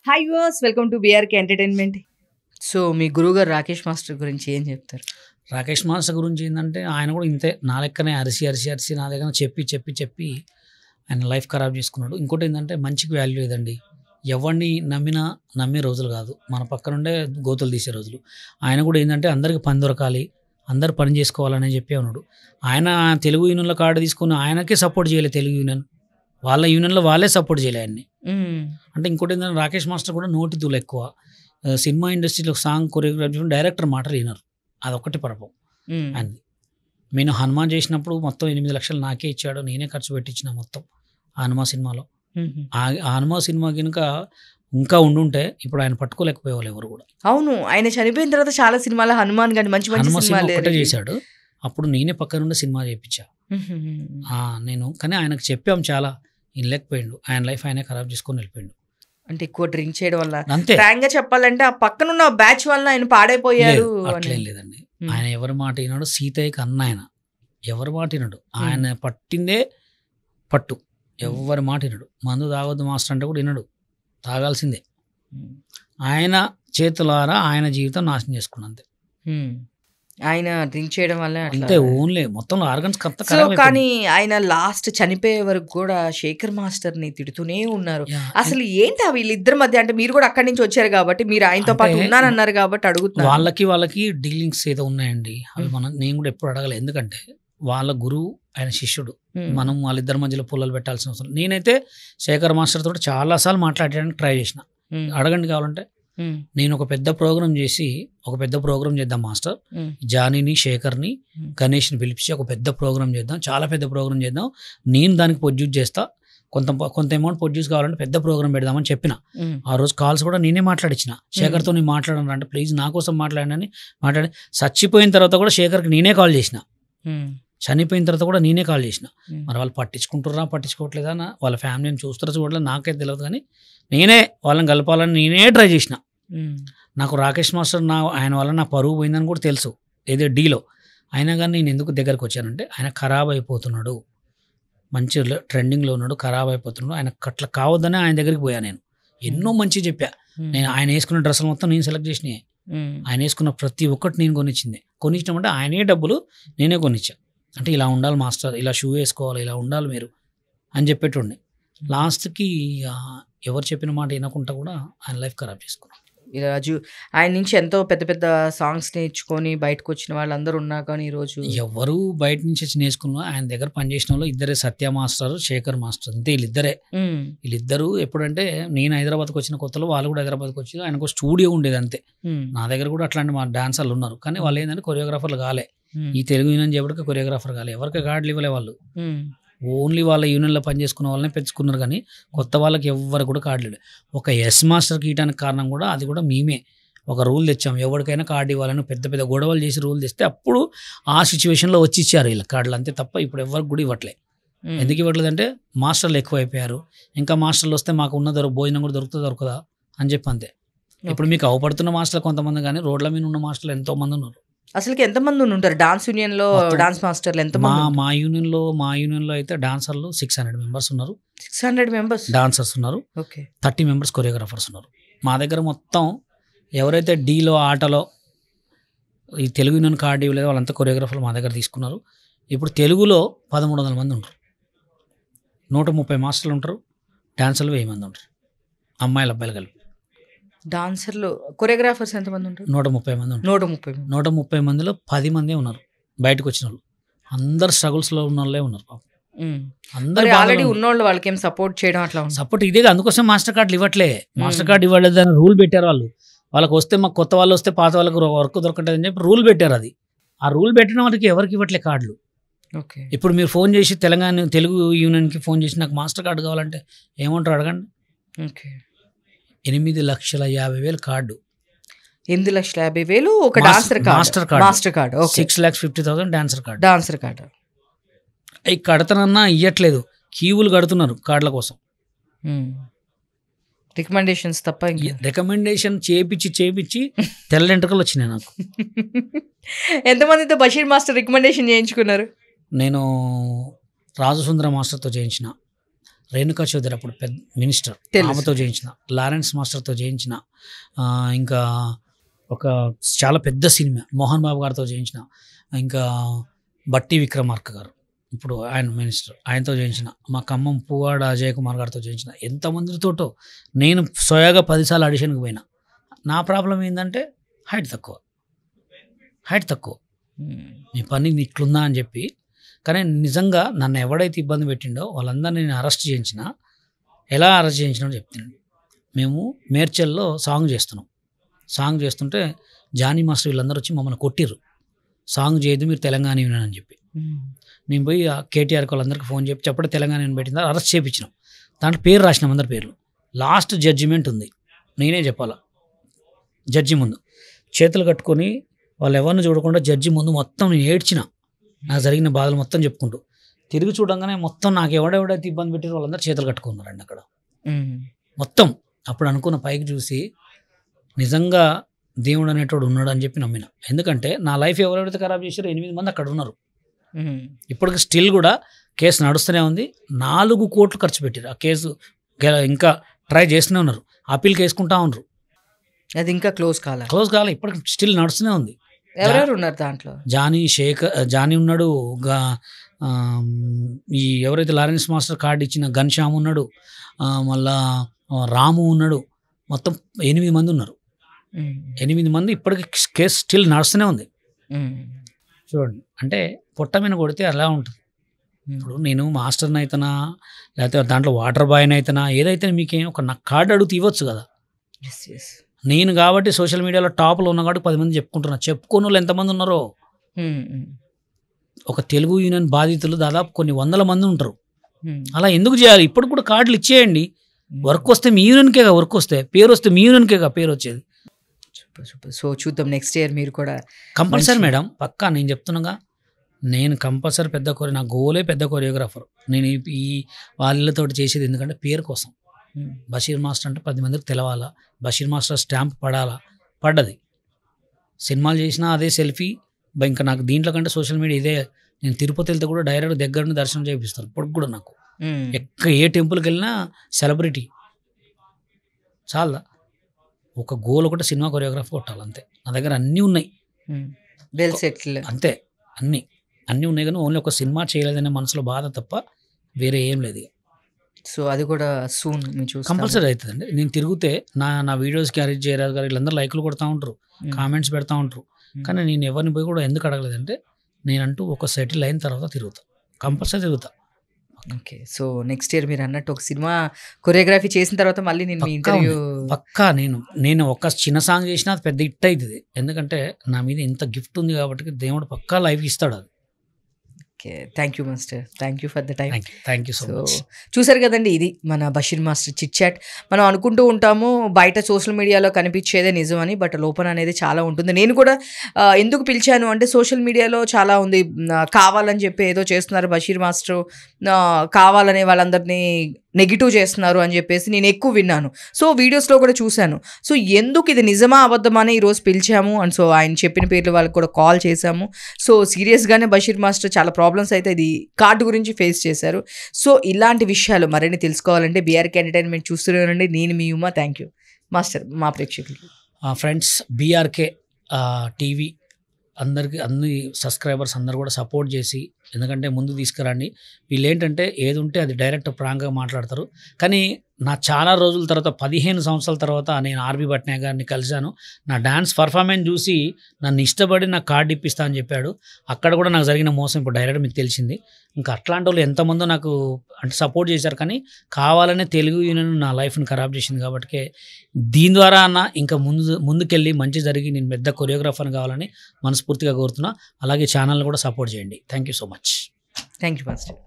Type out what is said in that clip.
Hi viewers, welcome to BRK entertainment. So మీ గురువుగారు Rakesh master గురించి ఏం చెప్తారు? రాకేష్ మాస్టర్ గురించి ఏంటంటే ఆయన కూడా ఇంతే, నా లెక్కనే అరిసి అరిసి అరిసి నా దగ్గర చెప్పి ఆయన లైఫ్ ఖరాబ్ చేసుకున్నాడు. ఇంకోటి ఏంటంటే మంచికి వాల్యూ లేదండి. ఎవరిని నమ్మే రోజులు కాదు, మన పక్కనుండే గోతులు తీసే రోజులు. ఆయన కూడా ఏంటంటే అందరికి పని దొరకాలి, అందరు పని చేసుకోవాలని చెప్పి ఉన్నాడు. ఆయన తెలుగు యూనియన్లో కార్డు తీసుకుని ఆయనకే సపోర్ట్ చేయలేదు, తెలుగు యూనియన్ వాళ్ళ యూనియన్లో వాళ్ళే సపోర్ట్ చేయలే ఆయన్ని. అంటే ఇంకోటి ఏంటంటే రాకేష్ మాస్టర్ కూడా నోటి దూలు ఎక్కువ. సినిమా ఇండస్ట్రీలో సాంగ్ కొరియోగ్రాఫీ డైరెక్టర్ మాటలు వినరు, అదొక్కటి పరపం అంది. నేను హనుమాన్ చేసినప్పుడు మొత్తం 8 లక్షలు నాకే ఇచ్చాడు, నేనే ఖర్చు పెట్టించిన మొత్తం ఆ హనుమా సినిమాలో. ఆ హనుమా సినిమా కనుక ఇంకా ఉండుంటే ఇప్పుడు ఆయన పట్టుకోలేకపోయేవాళ్ళు ఎవరు కూడా. అవును, ఆయన చనిపోయిన తర్వాత చాలా సినిమాలు హనుమాన్ గాని మంచి సినిమా చేశాడు. అప్పుడు నేనే పక్క నుండి సినిమా చేయించా నేను. కానీ ఆయనకు చెప్పాం చాలా, వినలేకపోయిండు. ఆయన లైఫ్ ఆయనే ఖరాబ్ చేసుకొని వెళ్ళిపోయిండు. అంటే ఎక్కువ డ్రింక్ చేయడం వల్ల, అంతే. ఫ్రాంక్ గా చెప్పాలంటే ఆ పక్కనున్న బ్యాచ్ వల్ల ఆయన పాడైపోయారు. అట్లేం లేదండి, ఆయన ఎవరి మాట వినాడు. సీతయ్యకి అన్న ఆయన ఎవరి మాట వినడు, ఆయన పట్టిందే పట్టు, ఎవరి మాట వినడు. మందు తాగొద్దు మాస్టర్ అంటే కూడా వినడు, తాగాల్సిందే. ఆయన చేతులారా ఆయన జీవితం నాశనం చేసుకున్న అంతే. ఆయన డ్రింక్ చేయడం వల్ల అంతే, ఓన్లీ మొత్తం ఆర్గన్స్. కానీ ఆయన లాస్ట్ చనిపోయే వరకు కూడా శేఖర్ మాస్టర్ ని తిడుతూనే ఉన్నారు. అసలు ఏంటి వీళ్ళిద్దరి మధ్య? అంటే మీరు కూడా అక్కడి నుంచి వచ్చారు కాబట్టి, మీరు ఆయనతో పాటు ఉన్నారన్నారు కాబట్టి అడుగుతున్నారు. వాళ్ళకి డీలింగ్స్ ఏదో ఉన్నాయండి, అవి నేను కూడా ఎప్పుడు అడగలేదు. ఎందుకంటే వాళ్ళ గురువు ఆయన శిష్యుడు, మనం వాళ్ళిద్దరి మధ్యలో పుల్లలు పెట్టాల్సిన అవసరం. నేనైతే శేఖర్ మాస్టర్ తోటి చాలాసార్లు మాట్లాడడానికి ట్రై చేసిన, అడగండి కావాలంటే. నేను ఒక పెద్ద ప్రోగ్రామ్ చేద్దాం మాస్టర్, జానీని, శేఖర్ని, గణేష్ని పిలిపించి ఒక పెద్ద ప్రోగ్రామ్ చేద్దాం, చాలా పెద్ద ప్రోగ్రామ్ చేద్దాం. నేను దానికి ప్రొడ్యూస్ చేస్తా, కొంత అమౌంట్ ప్రొడ్యూస్ కావాలంటే పెద్ద ప్రోగ్రామ్ పెడదామని చెప్పిన. ఆ రోజు కాల్స్ కూడా నేనే మాట్లాడించిన. శేఖర్తో నేను మాట్లాడను అంటే, ప్లీజ్ నా కోసం మాట్లాడనని మాట్లాడి, చచ్చిపోయిన తర్వాత కూడా శేఖర్కి నేనే కాల్ చేసిన, చనిపోయిన తర్వాత కూడా నేనే కాల్ చేసిన. మరి వాళ్ళు పట్టించుకోవట్లేదా, వాళ్ళ ఫ్యామిలీని చూస్తారా చూడలేదు నాకైతే తెలియదు. కానీ నేనే వాళ్ళని కలపాలని నేనే ట్రై చేసిన. నాకు రాకేష్ మాస్టర్ ఆయన వల్ల నా పరువు పోయిందని కూడా తెలుసు, ఏదో డీలో. అయినా కానీ నేను ఎందుకు దగ్గరకు వచ్చానంటే, ఆయన ఖరాబ్ అయిపోతున్నాడు, మంచి ట్రెండింగ్లో ఉన్నాడు, ఖరాబ్ అయిపోతున్నాడు, ఆయన అట్లా కావద్దని ఆయన దగ్గరికి పోయా. నేను ఎన్నో మంచి చెప్పా. నేను ఆయన వేసుకున్న డ్రెస్సులు మొత్తం నేను సెలెక్ట్ చేసినాయి, ఆయన వేసుకున్న ప్రతి ఒక్కటి నేను కొనిచ్చినామంటే ఆయనే డబ్బులు నేనే కొనిచ్చా. అంటే ఇలా ఉండాలి మాస్టర్, ఇలా షూ వేసుకోవాలి, ఇలా ఉండాలి మీరు అని చెప్పేటోడిని. లాస్ట్కి ఎవరు చెప్పిన మాట వినకుండా కూడా ఆయన లైఫ్ ఖరాబ్ చేసుకున్నాడు. ఈరోజు ఆయన నుంచి ఎంతో పెద్ద పెద్ద సాంగ్స్ నేర్చుకొని బయటకు వచ్చిన వాళ్ళందరూ ఉన్నా కానీ ఈరోజు ఎవరు బయట నుంచి నేర్చుకున్నా, ఆయన దగ్గర పనిచేసిన వాళ్ళు ఇద్దరే, సత్య మాస్టర్, శేఖర్ మాస్టర్, అంతే. వీళ్ళిద్దరు ఎప్పుడంటే నేను హైదరాబాద్కి వచ్చిన కొత్తలో వాళ్ళు కూడా హైదరాబాద్కి వచ్చి, ఆయనకు స్టూడియో ఉండేది అంతే. నా దగ్గర కూడా అట్లాంటి మా డాన్సర్లు ఉన్నారు, కానీ వాళ్ళు ఏంటంటే కొరియోగ్రాఫర్లు కాలే. ఈ తెలుగు యూనియన్ చెప్పటికి కొరియోగ్రాఫర్ కాలే, ఎవరికి కార్డులు ఇవ్వలే వాళ్ళు. ఓన్లీ వాళ్ళ యూనియన్లో పనిచేసుకున్న వాళ్ళనే పెంచుకున్నారు, కానీ కొత్త వాళ్ళకి ఎవరు కూడా కార్డులు. ఒక ఎస్ మాస్టర్కి ఇవ్వడానికి కారణం కూడా అది కూడా మేమే ఒక రూల్ తెచ్చాం, ఎవరికైనా కార్డు ఇవ్వాలని. పెద్ద పెద్ద గొడవలు చేసి రూల్ తెస్తే అప్పుడు ఆ సిచ్యువేషన్లో వచ్చి ఇచ్చారు వీళ్ళ కార్డులు, అంతే తప్ప ఇప్పుడు ఎవరికి కూడా ఇవ్వట్లే. ఎందుకు ఇవ్వట్లేదంటే మాస్టర్లు ఎక్కువ అయిపోయారు, ఇంకా మాస్టర్లు వస్తే మాకు ఉన్న భోజనం కూడా దొరకదా అని చెప్పి అంతే. ఇప్పుడు మీకు అవపడుతున్న మాస్టర్లు కొంతమంది, కానీ రోడ్ల మీద ఉన్న మాస్టర్లు ఎంతో మంది ఉన్నారు. అసలు ఎంతమంది ఉంటారు డాన్స్ యూనియన్ లో? డాన్స్ మాస్టర్లు ఎంతమంది? మా యూనియన్ లో అయితే డాన్సర్లు 600 మెంబర్స్ ఉన్నారు. 600 మెంబర్స్ డాన్సర్స్ ఉన్నారు. 30 మెంబర్స్ కొరియోగ్రాఫర్స్ ఉన్నారు. మా దగ్గర మొత్తం ఎవరైతే డీలో ఆటలో ఈ తెలుగు యూనియన్ కార్డు ఇవ్వలేదో వాళ్ళంతా కొరియోగ్రాఫర్లు మా దగ్గర తీసుకున్నారు. ఇప్పుడు తెలుగులో 1300 మంది ఉంటారు, 130 మాస్టర్లు ఉంటారు, డాన్సర్లు 1000 మంది ఉంటారు, అమ్మాయిలు అబ్బాయిలు కలిపి. డాన్సర్లు కొరియోగ్రాఫర్స్ ఎంతమంది ఉంటారు? 130 మంది ఉంటారు. 130 మందిలో 10 మందే ఉన్నారు బయటకు వచ్చిన వాళ్ళు. అందరు స్ట్రగుల్స్లో ఉన్న వాళ్ళే ఉన్నారు. అందరూ ఆల్రెడీ ఉన్నోళ్ళు వాళ్ళకి ఏం సపోర్ట్ చేయడం అట్లా సపోర్ట్ ఇదే. అందుకోసం మాస్టర్ కార్డులు ఇవ్వట్లే, మాస్టర్ కార్డు ఇవ్వలేదు అని రూల్ పెట్టారు వాళ్ళు. వాళ్ళకి వస్తే మాకు కొత్త వాళ్ళు వస్తే పాత వాళ్ళకి వర్క్ దొరకట్లేదని చెప్పి రూల్ పెట్టారు. అది ఆ రూల్ పెట్టిన వాళ్ళకి ఎవరికి ఇవ్వట్లే కార్డులు. ఇప్పుడు మీరు ఫోన్ చేసి తెలుగు యూనియన్కి ఫోన్ చేసి నాకు మాస్టర్ కార్డు కావాలంటే ఏమంటారు అడగండి. 8,50,000 కార్డు, 8,50,000 ఒక dancer master card, 6,50,000 dancer card. అవి కడతానన్నా ఇవ్వట్లేదు, క్యూలు కడుతున్నారు కార్డుల కోసం. రికమెండేషన్స్ తప్ప రికమెండేషన్ చేపించి తెల్ల ఎంట్రుకలు వచ్చినాయి నాకు. ఎంతమందితో బషీర్ మాస్టర్ రికమెండేషన్ చేయించుకున్నారు? నేను రాజసుందర మాస్టర్తో చేయించిన, రేణుకా చౌదరి అప్పుడు పెద్ద మినిస్టర్, తెలుసు. ఆమెతో చేయించిన, లారెన్స్ మాస్టర్తో చేయించిన, ఇంకా ఒక చాలా పెద్ద సినిమా మోహన్ బాబు గారితో చేయించిన, ఇంకా బట్టి విక్రమార్క గారు ఇప్పుడు ఆయన మినిస్టర్, ఆయనతో చేయించిన, మా ఖమ్మం పువ్వాడ అజయ్ కుమార్ గారితో చేయించిన, ఎంతమందితోటో నేను స్వయాగా 10 సార్లు ఆడిషన్కి పోయినా. నా ప్రాబ్లం ఏంటంటే హైట్ తక్కువ మీ పని ఇట్లుందా అని చెప్పి. కానీ నిజంగా నన్ను ఎవడైతే ఇబ్బంది పెట్టిండో వాళ్ళందరినీ నేను అరెస్ట్ చేయించిన. ఎలా అరెస్ట్ చేయించినా చెప్తున్నాను. మేము మేడ్చల్లో సాంగ్ చేస్తుంటే జానీ మాస్టర్ వీళ్ళందరూ వచ్చి మమ్మల్ని కొట్టిర్రు, సాంగ్ చేయదు మీరు తెలంగాణ అని చెప్పి. మేము పోయి కేటీఆర్ వాళ్ళందరికీ ఫోన్ చెప్పి తెలంగాణ పెట్టిన అరెస్ట్ చేయించినాం. దాంట్లో పేరు రాసినాం, అందరి పేర్లు. లాస్ట్ జడ్జిమెంట్ ఉంది, నేనే చెప్పాలా. జడ్జి ముందు చేతులు కట్టుకొని వాళ్ళు ఎవరిని చూడకుండా జడ్జి ముందు మొత్తం నేను ఏడ్చిన, నాకు జరిగిన బాధలు మొత్తం చెప్పుకుంటూ. తిరిగి చూడంగానే మొత్తం నాకు ఎవడెవడైతే ఇబ్బంది పెట్టారో వాళ్ళందరూ చేతులు కట్టుకున్నారండి అక్కడ మొత్తం. అప్పుడు అనుకున్న పైకి చూసి నిజంగా దేవుడు అనేటోడు ఉన్నాడు అని చెప్పి నమ్మిన. ఎందుకంటే నా లైఫ్ ఎవరెవరైతే ఖరాబ్ చేశారో 8 మంది అక్కడ ఉన్నారు. ఇప్పటికి స్టిల్ కూడా కేసు నడుస్తూనే ఉంది. 4 కోట్లు ఖర్చు పెట్టారు. ఆ కేసు ఇంకా ట్రై చేస్తూనే ఉన్నారు, అప్పీల్ వేసుకుంటా ఉన్నారు. అది ఇంకా క్లోజ్ కాలే, ఇప్పటికి స్టిల్ నడుస్తూనే ఉంది. ఎవరెవరు ఉన్నారు దాంట్లో? జానీ ఉన్నాడు, ఈ ఎవరైతే లారెన్స్ మాస్టర్ కార్డు ఇచ్చిన ఘన్శ్యామ్ ఉన్నాడు, మళ్ళా రాము ఉన్నాడు. మొత్తం 8 మంది ఉన్నారు. 8 మంది ఇప్పటికి కేసు స్టిల్ నడుస్తూనే ఉంది. చూడండి, అంటే పొట్ట మీద కొడితే అలా ఉంటుంది. ఇప్పుడు నేను మాస్టర్ని అయితేనా లేకపోతే దాంట్లో వాటర్ బాయ్ని అయితేనా ఏదైతే మీకేం ఒక నా కార్డు అడుగుతూ ఇవ్వచ్చు కదా. నేను కాబట్టి సోషల్ మీడియాలో టాప్లో ఉన్న కాబట్టి 10 మంది చెప్పుకుంటున్నా. చెప్పుకోని వాళ్ళు ఎంతమంది ఉన్నారో. ఒక తెలుగు యూనియన్ బాధితులు దాదాపు కొన్ని 100 మంది ఉంటారు. అలా ఎందుకు చేయాలి? ఇప్పుడు కూడా కార్డులు ఇచ్చేయండి. వర్క్ వస్తే మీ యూనియన్కేగా వర్క్ వస్తే, పేరు వస్తే మీ యూనియన్కేగా పేరు వచ్చేది. సో చూద్దాం నెక్స్ట్ ఇయర్ మీరు కూడా కంపల్సరీ మేడం, పక్కా. నేను చెప్తున్నాగా, నేను కంపల్సరీ నా గోలే పెద్ద కొరియోగ్రాఫర్. నేను ఈ వాళ్ళతో చేసేది ఎందుకంటే పేరు కోసం. బషీర్ మాస్టర్ అంటే 10 మందికి తెలవాలా, బషీర్ మాస్టర్ స్టాంప్ పడ్డది. సినిమాలు చేసినా అదే సెల్ఫీ. ఇంకా నాకు దీంట్లో కంటే సోషల్ మీడియా ఇదే. నేను తిరుపతి వెళ్తే కూడా డైరెక్ట్ దగ్గర నుండి దర్శనం చేపిస్తాను. ఇప్పుడు కూడా నాకు ఏ టెంపుల్కి వెళ్ళినా సెలబ్రిటీ చాలా. ఒక గోల్ ఒకటి సినిమా కొరియోగ్రాఫర్ కొట్టాలి అంతే. నా దగ్గర అన్నీ ఉన్నాయి, అంతే. అన్నీ ఉన్నాయి, కానీ ఓన్లీ ఒక సినిమా చేయలేదనే మనసులో బాధ తప్ప వేరే ఏం లేదు. సో అది కూడా సూన్ కంపల్సరీ అవుతుందండి. నేను తిరిగితే నా వీడియోస్కి అరేంజ్ చేయరాదు గారు వీళ్ళందరూ లైక్లు కొడతా ఉంటారు, కామెంట్స్ పెడతా ఉంటారు. కానీ నేను ఎవరిని పోయి కూడా ఎందుకు అడగలేదంటే నేనంటూ ఒక సెటిల్ అయిన తర్వాత కంపల్సరీ తిరుగుతా. ఓకే. సో నెక్స్ట్ ఇయర్ మీరు అన్నట్టు ఒక సినిమా కొరియోగ్రఫీ చేసిన తర్వాత మళ్ళీ నేను మీ ఇంటర్వ్యూ పక్కా. నేను ఒక చిన్న సాంగ్ చేసినా అది పెద్ద హిట్ అవుతుంది. ఎందుకంటే నా మీద ఇంత గిఫ్ట్ ఉంది కాబట్టి దేవుడు పక్కా లైఫ్ ఇస్తాడు అది. Okay, thank you master, thank you for the time. Thank you so much. చూసారు కదండి, ఇది మన బషీర్ మాస్టర్ చిట్ చాట్. మనం అనుకుంటూ ఉంటాము బయట సోషల్ మీడియాలో కనిపించేదే నిజం అని, బట్ లోపల అనేది చాలా ఉంటుంది. నేను కూడా ఎందుకు పిలిచాను అంటే సోషల్ మీడియాలో చాలా ఉంది, కావాలని చెప్పి ఏదో చేస్తున్నారు బషీర్ మాస్టర్, కావాలనే వాళ్ళందరినీ నెగిటివ్ చేస్తున్నారు అని చెప్పేసి నేను ఎక్కువ విన్నాను. సో వీడియోస్లో కూడా చూశాను. సో ఎందుకు ఇది నిజమా అబద్ధమా అని ఈరోజు పిలిచాము. అండ్ సో ఆయన చెప్పిన పేర్లు వాళ్ళకి కూడా కాల్ చేశాము. సో సీరియస్గానే బషీర్ మాస్టర్ చాలా ప్రాబ్లమ్స్ అయితే ఇది కార్డు గురించి ఫేస్ చేశారు. సో ఇలాంటి విషయాలు మరిన్ని తెలుసుకోవాలంటే బీఆర్కే ఎంటర్టైన్మెంట్ చూస్తూనే ఉండండి. నేను మీ ఉమా. Thank you master. మా ప్రేక్షకులు ఫ్రెండ్స్, బీఆర్కే టీవీ అందరికి అన్ని సబ్స్క్రైబర్స్ అందరు కూడా సపోర్ట్ చేసి, ఎందుకంటే ముందు తీసుకురండి. వీళ్ళు ఏంటంటే ఏది ఉంటే అది డైరెక్ట్ ప్రాంక్గా మాట్లాడతారు. కానీ నా చాలా రోజుల తర్వాత 15 సంవత్సరాల తర్వాత నేను ఆర్బీ భట్నాయక్ గారిని కలిశాను. నా డ్యాన్స్ పర్ఫార్మెన్స్ చూసి నన్ను ఇష్టపడి నాకు కార్డు ఇప్పిస్తా అని చెప్పాడు. అక్కడ కూడా నాకు జరిగిన మోసం ఇప్పుడు డైరెక్ట్ మీకు తెలిసింది. ఇంకా అట్లాంటి వాళ్ళు ఎంతమందో నాకు అంటే సపోర్ట్ చేశారు. కానీ కావాలనే తెలుగు యూనియన్ నా లైఫ్ని ఖరాబ్ చేసింది. కాబట్టి దీని ద్వారా అన్న ఇంకా ముందుకెళ్ళి మంచి జరిగి నేను పెద్ద కొరియోగ్రాఫర్ని కావాలని మనస్ఫూర్తిగా కోరుతున్నా. అలాగే ఛానల్ని కూడా సపోర్ట్ చేయండి. Thank you so much. Thank you master.